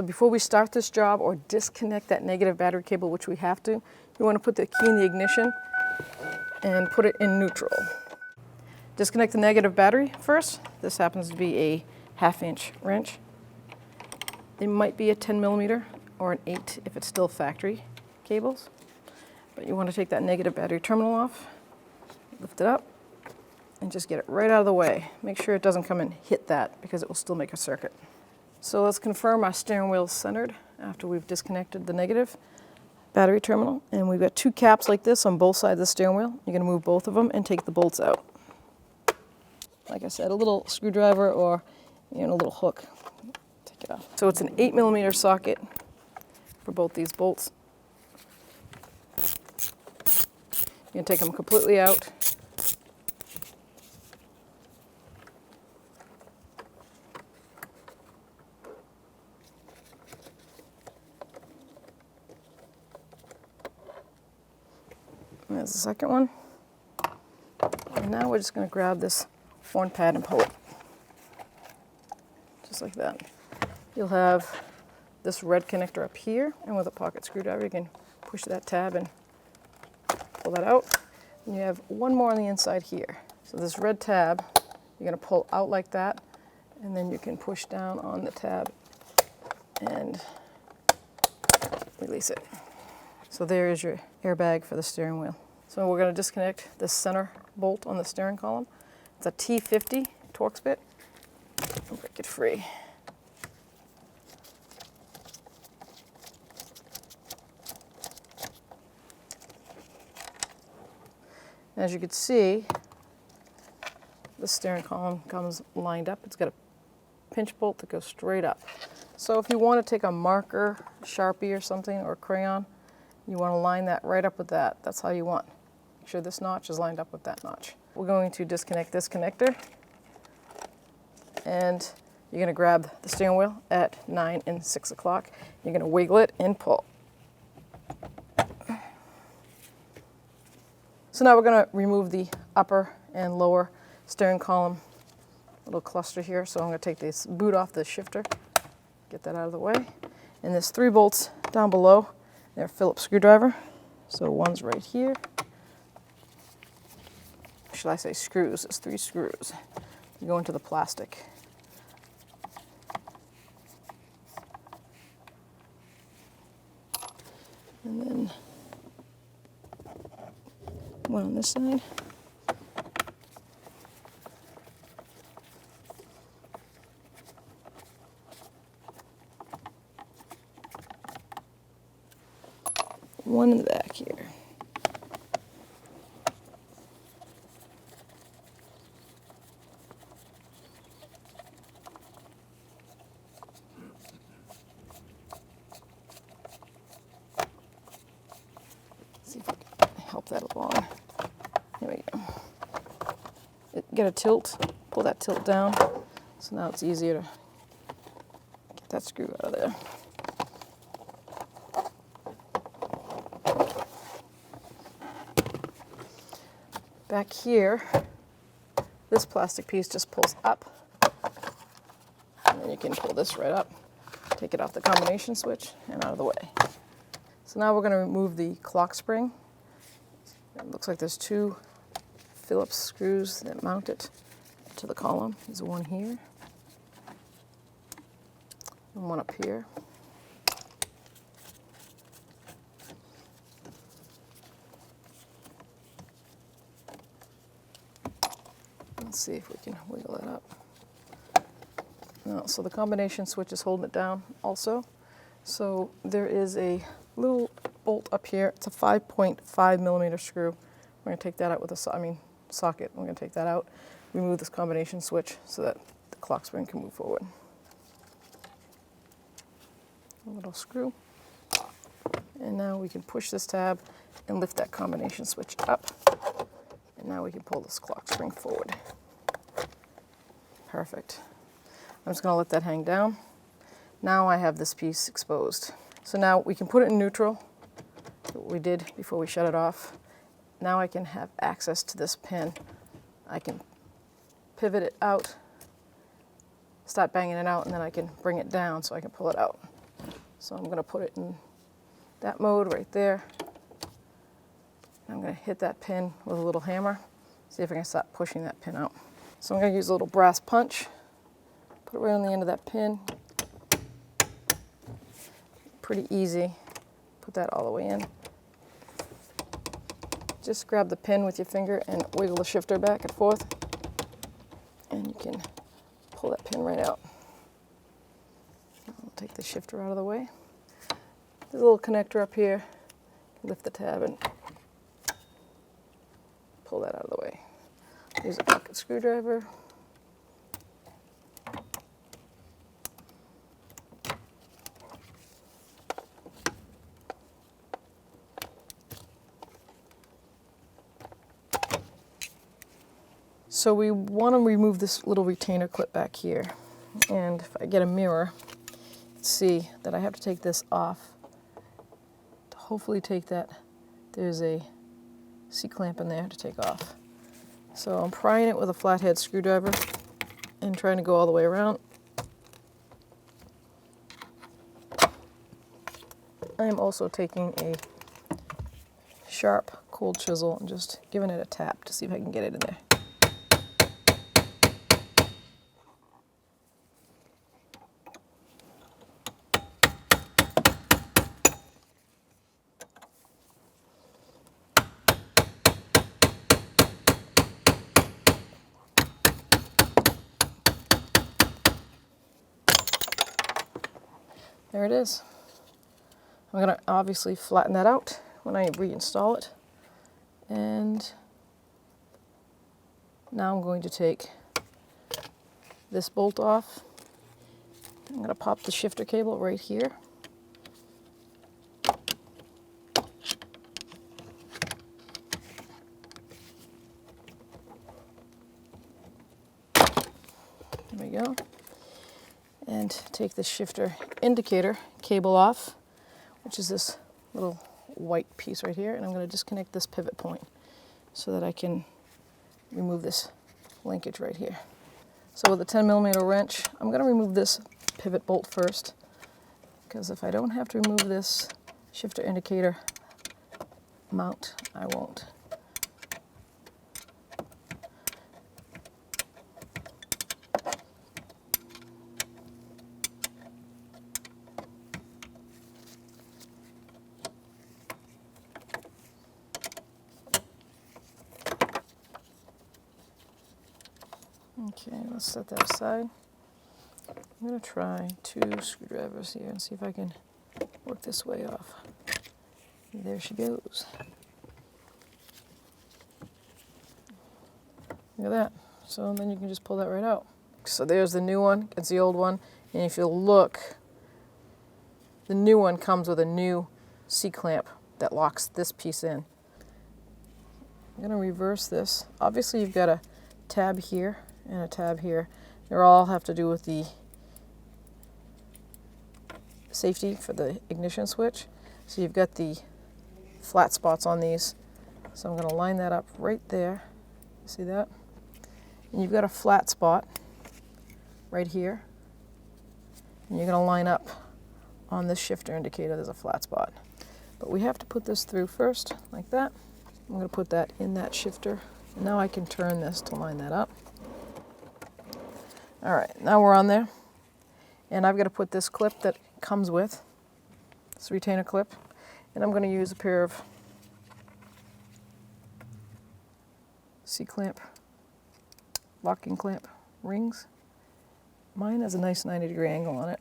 before we start this job or disconnect that negative battery cable, which we have to, you want to put the key in the ignition and put it in neutral. Disconnect the negative battery first. This happens to be a 1/2-inch wrench. It might be a 10mm or an 8 if it's still factory cables. But you want to take that negative battery terminal off, lift it up, and just get it right out of the way. Make sure it doesn't come and hit that because it will still make a circuit. So let's confirm our steering wheel is centered after we've disconnected the negative battery terminal. And we've got 2 caps like this on both sides of the steering wheel. You're going to move both of them and take the bolts out. Like I said, a little screwdriver or a little hook. Take it off. So it's an 8mm socket for both these bolts. You can take them completely out. There's the second one. And now we're just going to grab this horn pad and pull it. Just like that. You'll have this red connector up here, and with a pocket screwdriver you can push that tab and pull that out. And you have one more on the inside here. So this red tab, you're going to pull out like that, and then you can push down on the tab and release it. So there is your airbag for the steering wheel. So we're going to disconnect this center bolt on the steering column. It's a T50 Torx bit. And break it free. As you can see, the steering column comes lined up. It's got a pinch bolt that goes straight up. So if you want to take a marker, Sharpie or something, or a crayon, you want to line that right up with that. That's how you want. Make sure this notch is lined up with that notch. We're going to disconnect this connector, and you're going to grab the steering wheel at 9 and 6 o'clock. You're going to wiggle it and pull. So now we're going to remove the upper and lower steering column little cluster here. So I'm going to take this boot off the shifter, get that out of the way. And there's 3 bolts down below. They're Phillips screwdriver. So one's right here. Should I say screws? There's 3 screws. You go into the plastic. And then one on this side. One in the back here. See if I can help that along. There we go. Get a tilt, pull that tilt down. So now it's easier to get that screw out of there. Back here, this plastic piece just pulls up, and then you can pull this right up, take it off the combination switch, and out of the way. So now we're going to remove the clock spring. It looks like there's 2 Phillips screws that mount it to the column. There's one here, and one up here. Let's see if we can wiggle that up. No, so the combination switch is holding it down also. So there is a little bolt up here. It's a 5.5mm screw. We're going to take that out with a socket. We're going to take that out, remove this combination switch so that the clock spring can move forward. A little screw. And now we can push this tab and lift that combination switch up. And now we can pull this clock spring forward. Perfect. I'm just going to let that hang down. Now I have this piece exposed. So now we can put it in neutral, what we did before we shut it off. Now I can have access to this pin. I can pivot it out, start banging it out, and then I can bring it down so I can pull it out. So I'm going to put it in that mode right there. I'm going to hit that pin with a little hammer, see if I can stop pushing that pin out. So I'm going to use a little brass punch, put it right on the end of that pin. Pretty easy. Put that all the way in. Just grab the pin with your finger and wiggle the shifter back and forth, and you can pull that pin right out. I'll take the shifter out of the way. There's a little connector up here. Lift the tab and pull that out of the way. Use a pocket screwdriver. So we want to remove this little retainer clip back here. And if I get a mirror, see that I have to take this off to hopefully take that. There's a C-clamp in there to take off. So I'm prying it with a flathead screwdriver and trying to go all the way around. I'm also taking a sharp cold chisel and just giving it a tap to see if I can get it in there. There it is. I'm going to obviously flatten that out when I reinstall it. And now I'm going to take this bolt off. I'm going to pop the shifter cable right here. There we go. And take the shifter indicator cable off, which is this little white piece right here, and I'm going to disconnect this pivot point so that I can remove this linkage right here. So with a 10mm wrench, I'm going to remove this pivot bolt first, because if I don't have to remove this shifter indicator mount, I won't. Okay, let's set that aside. I'm going to try 2 screwdrivers here and see if I can work this way off. There she goes. Look at that. So then you can just pull that right out. So there's the new one, it's the old one, and if you look, the new one comes with a new C-clamp that locks this piece in. I'm going to reverse this. Obviously you've got a tab here and a tab here. They all have to do with the safety for the ignition switch. So you've got the flat spots on these. So I'm going to line that up right there. See that? And you've got a flat spot right here. And you're going to line up on this shifter indicator. There's a flat spot. But we have to put this through first, like that. I'm going to put that in that shifter. And now I can turn this to line that up. All right, now we're on there. And I've got to put this clip that comes with, this retainer clip, and I'm going to use a pair of C-clamp, locking clamp rings. Mine has a nice 90-degree angle on it.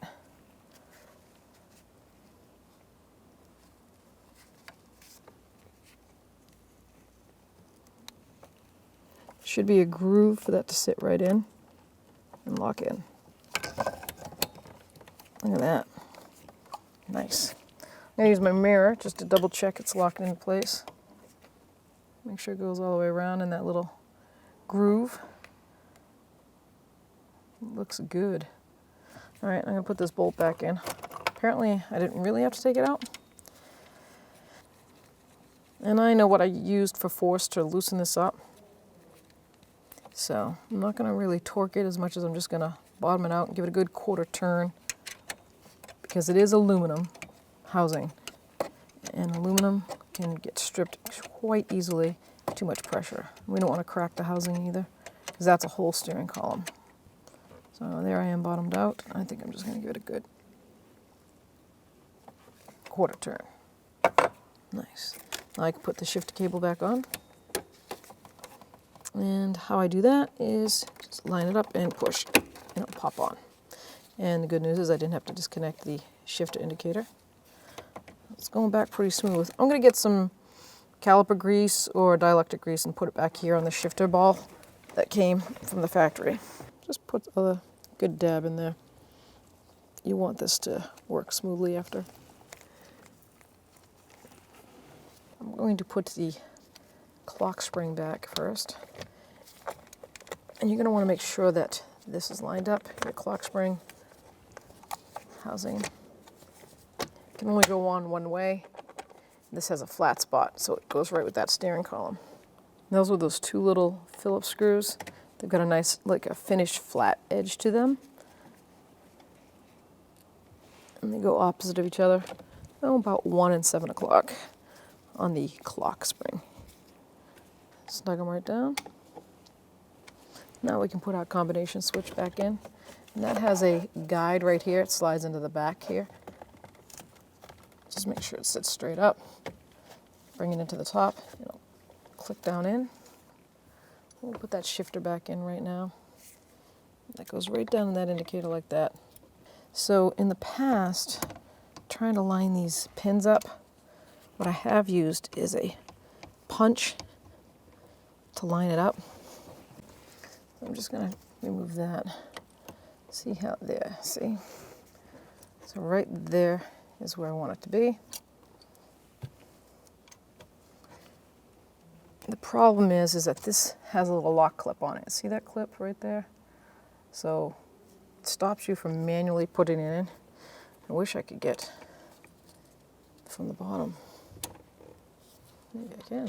Should be a groove for that to sit right in and lock in. Look at that. Nice. I'm going to use my mirror just to double check it's locked into place. Make sure it goes all the way around in that little groove. It looks good. All right, I'm going to put this bolt back in. Apparently, I didn't really have to take it out. And I know what I used for force to loosen this up. So I'm not going to really torque it as much as I'm just going to bottom it out and give it a good quarter turn, because it is aluminum housing, and aluminum can get stripped quite easily. Too much pressure. We don't want to crack the housing either, because that's a whole steering column. So there I am bottomed out. I think I'm just going to give it a good quarter turn. Nice. Now I can put the shifter cable back on. And how I do that is just line it up and push, and it'll pop on. And the good news is I didn't have to disconnect the shifter indicator. It's going back pretty smooth. I'm going to get some caliper grease or dielectric grease and put it back here on the shifter ball that came from the factory. Just put a good dab in there. You want this to work smoothly after. I'm going to put the clock spring back first. And you're going to want to make sure that this is lined up. Your clock spring housing can only go on one way. This has a flat spot, so it goes right with that steering column. And those are those two little Phillips screws. They've got a nice, like a finished flat edge to them. And they go opposite of each other. Oh, about 1 and 7 o'clock on the clock spring. Snug them right down. Now we can put our combination switch back in. And that has a guide right here. It slides into the back here. Just make sure it sits straight up. Bring it into the top. It'll click down in. We'll put that shifter back in right now. That goes right down in that indicator like that. So in the past, trying to line these pins up, what I have used is a punch to line it up. So I'm just going to remove that. See how there, see? So right there is where I want it to be. The problem is that this has a little lock clip on it. See that clip right there? So it stops you from manually putting it in. I wish I could get from the bottom. Maybe I can.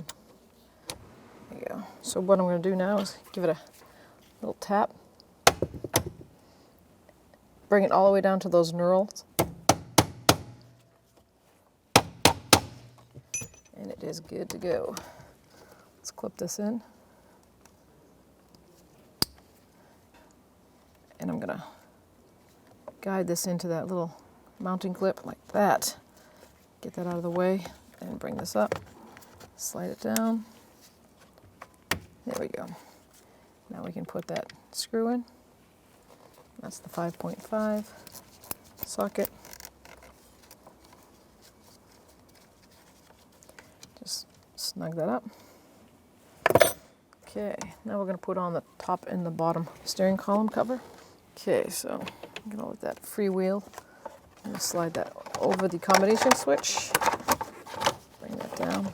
There you go. So what I'm going to do now is give it a little tap. Bring it all the way down to those knurls. And it is good to go. Let's clip this in. And I'm going to guide this into that little mounting clip like that. Get that out of the way and bring this up. Slide it down. There we go. Now we can put that screw in. That's the 5.5 socket. Just snug that up. Okay, now we're going to put on the top and the bottom steering column cover. Okay, so I'm going to let that freewheel. I'm going to slide that over the combination switch. Bring that down.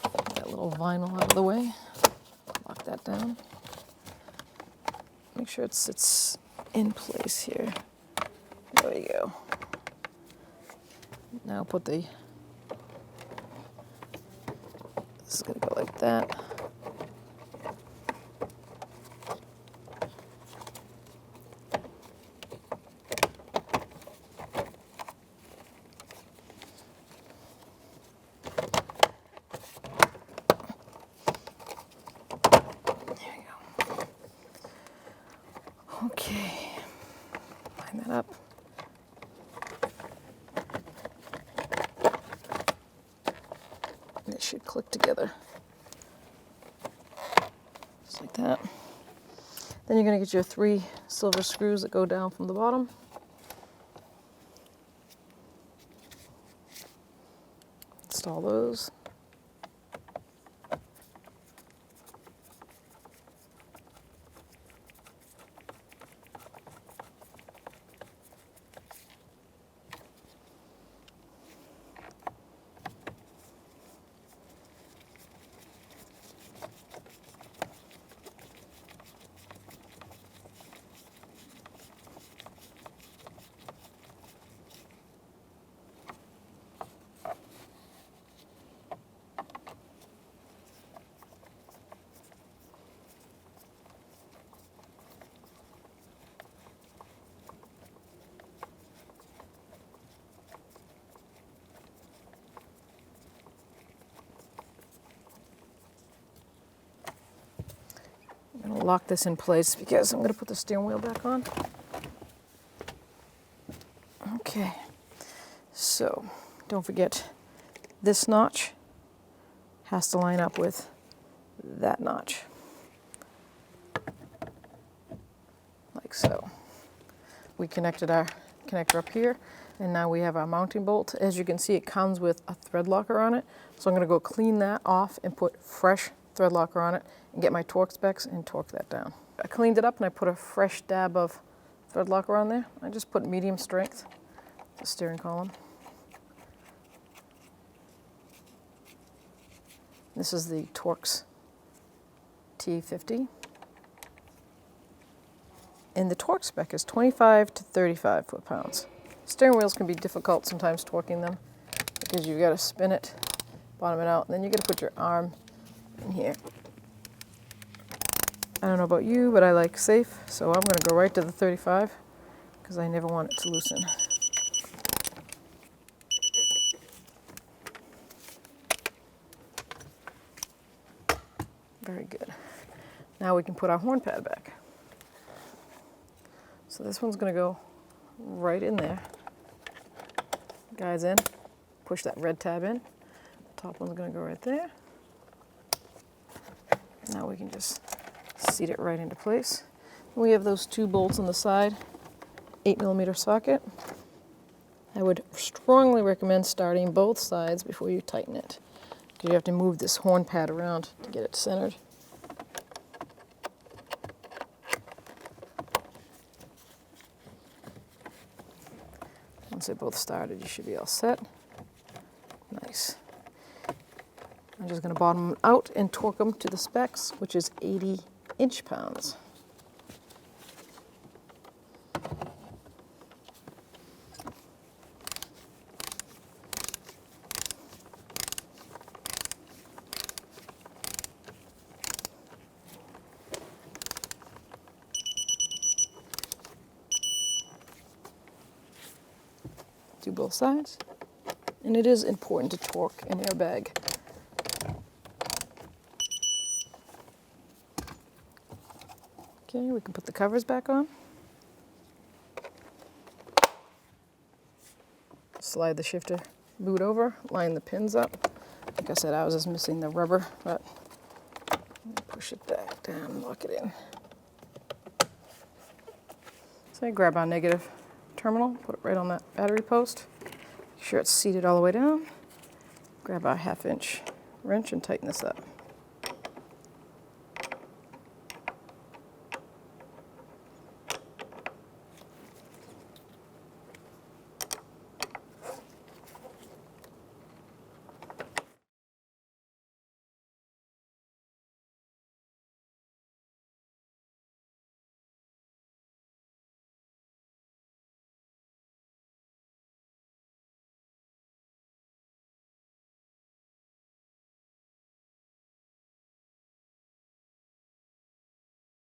Get that little vinyl out of the way. Lock that down. Make sure it sits in place here. There we go. Now put the, this is going to go like that. Okay, line that up. And it should click together. Just like that. Then you're going to get your 3 silver screws that go down from the bottom. Install those. lock this in place because I'm going to put the steering wheel back on. Okay, so don't forget this notch has to line up with that notch, like so. We connected our connector up here, and now we have our mounting bolt. As you can see, it comes with a thread locker on it, so I'm going to go clean that off and put fresh thread locker on it and get my Torx specs and torque that down. I cleaned it up and I put a fresh dab of thread locker on there. I just put medium strength, the steering column. This is the Torx T50. And the Torx spec is 25 to 35 foot-pounds. Steering wheels can be difficult sometimes torquing them because you've got to spin it, bottom it out, and then you got to put your arm in here. I don't know about you, but I like safe, so I'm going to go right to the 35 because I never want it to loosen. Very good. Now we can put our horn pad back. So this one's going to go right in there. Guides in, push that red tab in. The top one's going to go right there. Now we can just seat it right into place. We have those two bolts on the side, 8mm socket. I would strongly recommend starting both sides before you tighten it, because you have to move this horn pad around to get it centered. Once they're both started, you should be all set. Nice. I'm just going to bottom them out and torque them to the specs, which is 80 inch-pounds. Do both sides. And it is important to torque an airbag. Okay, we can put the covers back on. Slide the shifter boot over, line the pins up. Like I said, I was just missing the rubber, but push it back down, lock it in. So I grab our negative terminal, put it right on that battery post. Make sure it's seated all the way down. Grab our 1/2 inch wrench and tighten this up.